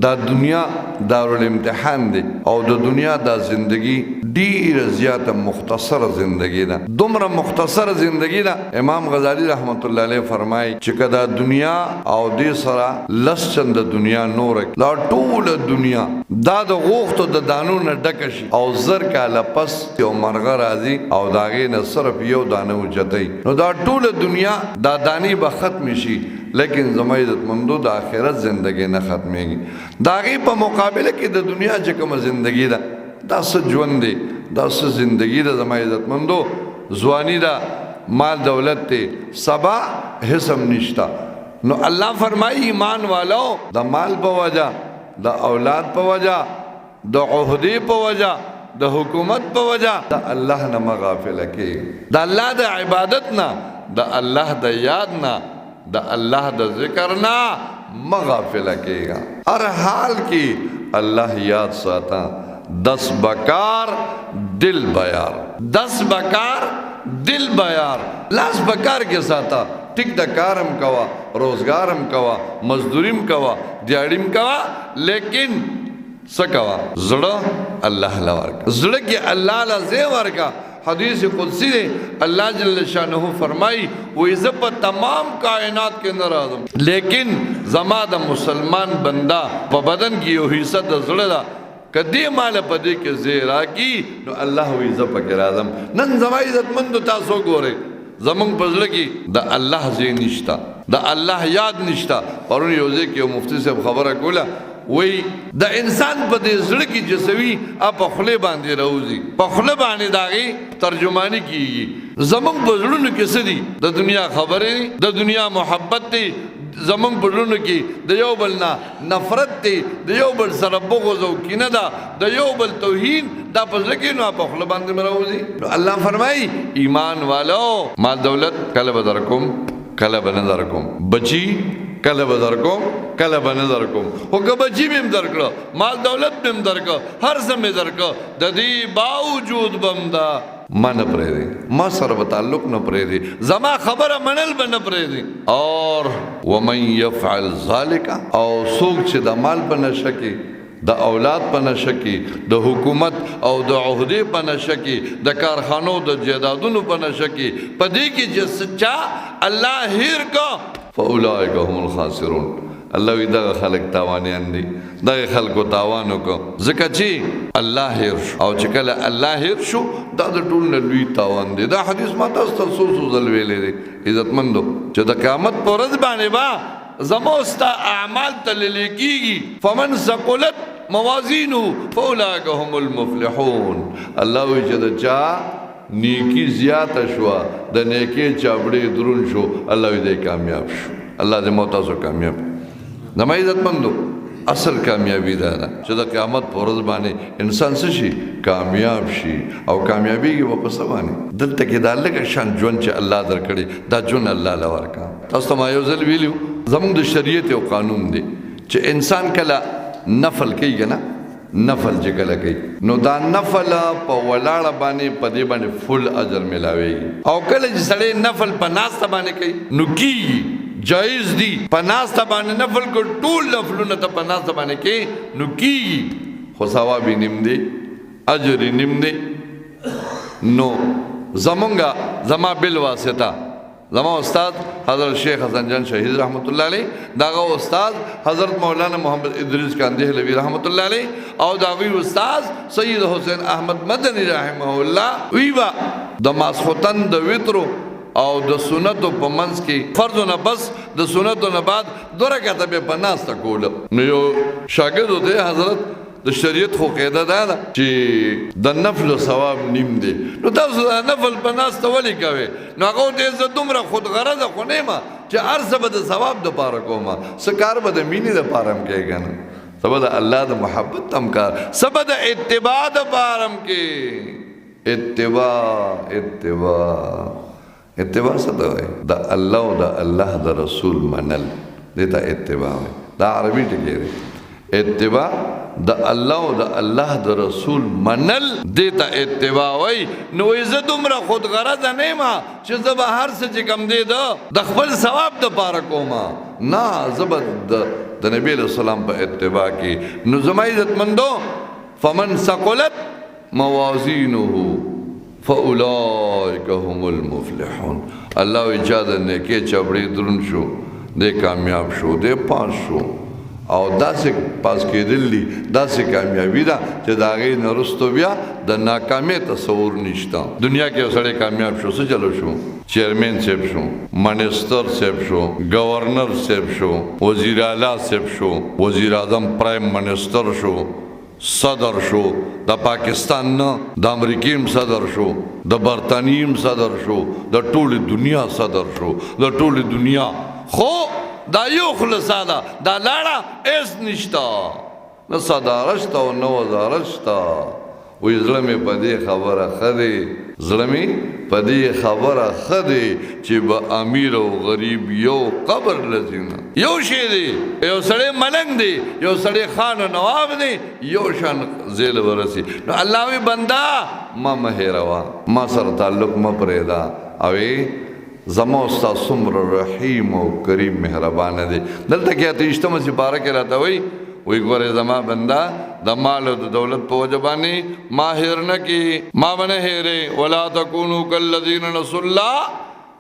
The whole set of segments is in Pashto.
دا دنیا دارالامتحان دی او د دنیا دا زندگی ډیر زیاته مختصر زندگی ده دومره مختصر زندگی ده امام غزالی رحمت الله علیه فرمای چې کدا دنیا او دې سره لس چند دنیا نور لا ټول دنیا دا د غوښتو د دانو نه ډک شي او زر کاله پس یو مرغه راځي او داغې نه صرف یو دانه وچتای نو دا ټول دنیا دا دانی به ختم شي لیکن زما عزت مندو د آخرت زندگی نه ختمېږي د هغې په مقابله کې د دنیا چې کومه زندگی ده دا څه ژوند دی دا څه زندگی ده زما عزت مندو ځواني ده مال دولت دی سبا حسم نشتا نو الله فرمایي ایمان والو د مال په وجه د اولاد په وجه د عہدې په وجه د حکومت په وجه د الله نه مغافله کې د الله د عبادت نه د الله د یاد نه د الله د ذکر نه مغافله کېږه هر حال کې الله یاد ساته 10 بکار دل بیار 10 بکار دل بیار لاس بکار کې ساته ټیک د کارم کوا روزګارم کوا مزدوریم کوا دیاړیم کوا لیکن سکوا زړه الله لورکا زړه کې الله لزه ورکا حدیث قدسی دے اللہ جل شانہ فرمائی وہ عزت تمام کائنات کے نرازم لیکن زما دا مسلمان بندہ پا بدن کی یو حصہ دا زڑا کدی مال پدی کے زیرا کی نو اللہ و عزت پا کرازم نن زما عزت مندو تاسو گو رے زمان پزل کی دا اللہ زی نشتا دا اللہ یاد نشتا اور ان یوزے کی مفتی سے خبر کولا وی دا انسان پا دے زڑکی جسوی اپا خلے باندے روزی پا خلے باندے داغی ترجمانی کی زمان پا زڑنو کسی دی دا دنیا خبری دی دا دنیا محبت دی زمان پا زڑنو کی دا یو بلنا نفرت دی دا یو بل سر بغض و کینہ دا یو بل توہین دا پا زڑکی نو اپا خلے باندے مروزی اللہ فرمائی ایمان والو مال دولت کل بدرکم کل بنظرکم بچی کله به درکوم کله به نه درکوم خو که بچي مې هم درکړه مال دولت مې هم درکړه هر څه مې درکړه د دې باوجود به هم دا ما نه پرېږدي ما سره به تعلق نه پرېږدي زما خبره منل به نه پرېږدي اور ومن یفعل ذلک او څوک چې د مال په نشه کې د اولاد په نشه کې د حکومت او د عہدې په نشه کې د کارخانو د جایدادونو په نشه کې په دې کې چې سچا الله هیر کو فاولئک هم الخاسرون الله وی دغه خلق تاوانیان دي دغه خلقو تاوانو کو ځکه چې الله هیر شو او چې کله الله هیر شو دا د ټول نه لوی تاوان دی دا حدیث ما تاسو ته څو ځل ویلې دي عزتمندو چې د قیامت پر ورځ باندې با زموستا اعمال تلل کیږي فمن ثقلت موازینه فاولئک هم المفلحون الله وی چې دا چا نیکی زیات شوا د نیکی چابړې درون شو الله دې کامیاب شو الله دې موتاسو کامیاب زما عزت مندو اصل کامیابی دا چې د قیامت پر ورځ باندې انسان څه شي کامیاب شي او کامیابی کې واپس باندې دلته کې دا لکه شان ژوند چې الله درکړي دا ژوند الله لورکا تاسو ته ما یو ځل ویلو زموږ د شریعت او قانون دی چې انسان کله نفل کوي نه نفل چې کله کوي نو دا نفل په ولاړه باندې په دې باندې فل اجر ملاويږي او کله چې سړی نفل په ناسته باندې کوي نو کیږي جایز دی په ناسته باندې نفل کو ټول نفلونه ته په ناسته باندې کوي نو کیږي خو ثواب نیم دی اجر نیم دی نو زما بل واسطه زما استاد حضرت شیخ حسن جان شہید رحمت اللہ علیہ داغا استاد حضرت مولانا محمد ادریس کاندہلوی رحمت اللہ علیہ او داغی استاد سید حسین احمد مدنی رحمہ اللہ ویبا دا ماسخوتن دا وطرو او د سنتو په منځ کې فرض نه بس د سنتو نه بعد دوه رکعاته به په ناسته کول نو یو شاګرد دی حضرت د شریعت خو قاعده ده چې د نفل ثواب نیم دی نو تاسو د نفل په ناسته ولې کوئ نو هغه ته زه دومره خود غرضه خو نه یم چې هر څه به د ثواب دپاره کوم څه کار به د مینې دپاره هم کوې که نه څه به د الله د محبت هم کار څه به د اتباع دپاره هم کې اتباع څه ته وایي د الله او د الله د رسول منل دې ته اتباع وایي دا عربي ټکی دی اتباع د الله او د الله د رسول منل دې ته اتباع وایي نو زه دومره خود غرضه نه یم چې زه به هر څه چې کوم دی د خپل ثواب دپاره کوم نا زبد د نبی علیہ السلام په اتباع کې. نو زما عزت مندو فمن ثقلت موازینه فاولئک هم المفلحون. الله اجازه نه کې چبړې درون شو دې کامیاب شو دې پاس شو او داسې پاس کېدل دي داسې کامیابی ده چې د هغې نه وروسته بیا د ناکامۍ تصور نشته. دنیا کې یو سړی کامیاب شو څه چلو شو چیرمین صاحب شو منسٹر صاحب شو گورنر صاحب شو وزیر اعلیٰ صاحب شو وزیر اعظم پرائم منسٹر شو صدر شو د پاکستان نه د امریکیم صدر شو د برطانیم صدر شو د ټولې دنیا صدر شو د ټولې دنیا. خو دا یو خلاصه ده دا لاړه ایس نشته نه صدارت شته او نه وزارت شته. وی زړه مې په دې خبره ښه دی زړه مې په دې خبره ښه دی چې به امیر او غریب یو قبر لځي نه. یو شی دی یو سړی ملنګ دی یو سړی خان و نواب دی یو شان ذیل ورسي. نو الله وی بندا ما مه هېروه ما سره تعلق مه پرېږده او زما استاد څومره رحیم او کریم مهربانه دی. دلته کې اتهشتمه سپاره کې راته وایي وی ګورې زما بندا د مال او د دولت په وجه باندې ما هېر نه کړي ما به نه هېرې ولا تکونو کالذین نسوا الله.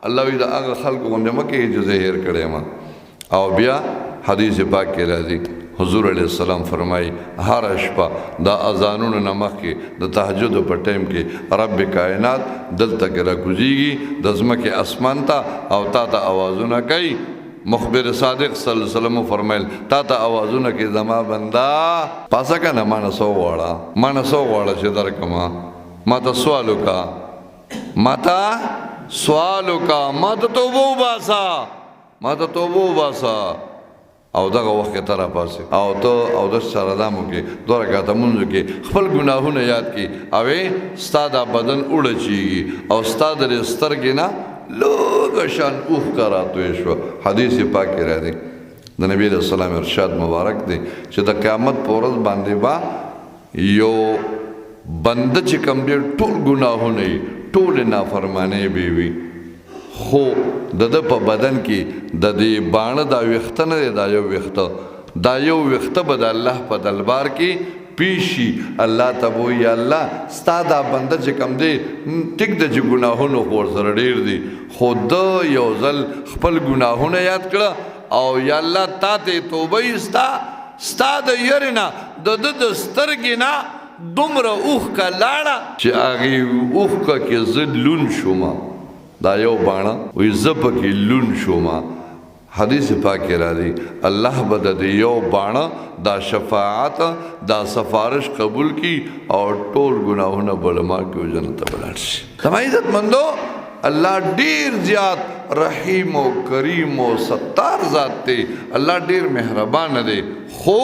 الله وی د هغه خلکو غوندې مه کېږئ چې زه هېر کړی یم. او بیا حدیث پاک کې راځي حضور علیہ السلام فرمایي هر شپه د اذانونو نه مخکې د تهجد په ټایم کې رب کائنات دلته کې راکوزیږي د ځمکې اسمان ته او تا ته اوازونه کوي. مخبر صادق صلی الله علیه وسلم فرمایل تا ته اوازونه کې زما بندا پاسه کنه ما نه سو غواړه چې درکما ما ته سوال وکړه ما ته توبه وباسه او دغه وخت کې تر پاسه او ته او د سردامو کې دوه رکعاته مونږ کې خپل ګناهونه یاد کې او ستاده بدن وړچیږي او ستاده سترګې نه لوګ شان اوخ کراتوي شو. حدیث پاک کې راځي د نبی علیہ السلام ارشاد مبارک دی چې د قیامت په ورځ باندې با یو بنده چې کوم دی ټول ګناهونه ټول نافرمانی به وي خو د په بدن کې د دې باڼه دا ویښته نه دی دا یو ویښته به د الله په دربار کې پیشي. الله ته وایي یا الله ستا دا بنده چې کوم دی ټیک د چې ګناهونو خو ورسره ډېر دي خو د یو ځل خپل ګناهونه یاد کړه او یا الله تا ته توبه یې ستا د یرې نه د ده د سترګې نه دومره اوښکه لاړه چې هغې اوښکه کې زه لون شوم دا یو باڼه وایي زه پکې لون شوم. حدیث پاک کې راځي الله به د یو باڼه دا شفاعت دا سفارش قبول کی او ټول ګناهونه بلما کې جنت ته ولاړ شي. زما عزت مندو الله ډیر زیات رحیم او کریم او ستار ذات دی. الله ډیر مهربان دی خو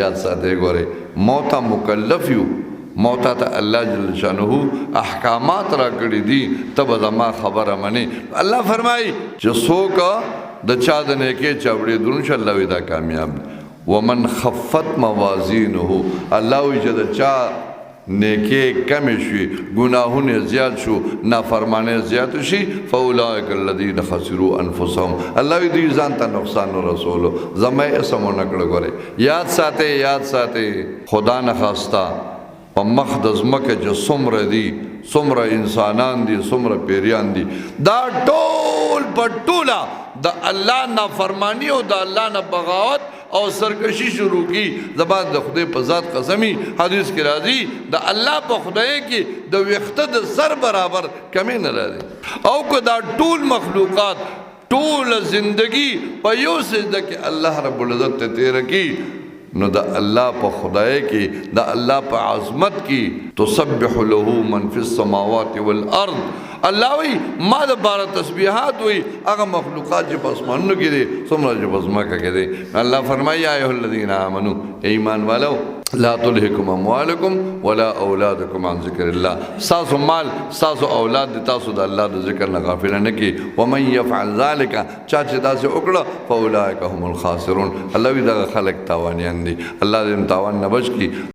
یاد ساتئ ګورئ موت مکلف یو موت ته الله جل شانه احکامات را کړی دي تب زما خبره منی. الله فرمایي چې څوک د چا د نیکۍ چاوړې درون شه الله وی دا کامیاب. ومن خفت موازینه الله وی چې د چا نیکۍ کمې شوي ګناهونه زیات شو نافرمانۍ زیات شي فاولئک الذین خسروا انفسهم الله وی دوی ځان ته نقصان رسولو زما یې اسمو نه کړه. ګورئ یاد ساتئ خدا نه خواسته په مخ د ځمکه چې څومره دي څومره انسانان دي څومره پیریان دي دا ټول په ټوله د الله نافرمانی او د الله نه بغاوت او سرکشي شروع کی. زبان د خدای په ذات قسمی حدیث کې راځي د الله په خدای کې د ویښته د سر برابر کمی نه راځي او که دا ټول مخلوقات ټول زندگی په یو سجده کې الله رب العزت ته تیر کی نو د الله په خدای کې د الله په عظمت کې تسبح له من فی السماوات والارض. الله وی ما د بار تسبیحات وی هغه مخلوقات چې په اسمانونو کې دي څومره چې په ځمکه کې دي. الله فرمایي یا ایها الذین آمنوا ایمان والو لا تلهکم اموالکم ولا اولادکم عن ذکر الله. ساسو مال ساسو اولاد دي تاسو د الله د ذکر نه غافل نه کی. ومن يفعل ذلك چا چې داسې وکړه فاولئک هم الخاسرون. الله وی دغه خلق تاوانیان دي الله دې تاوان نه بچ کی.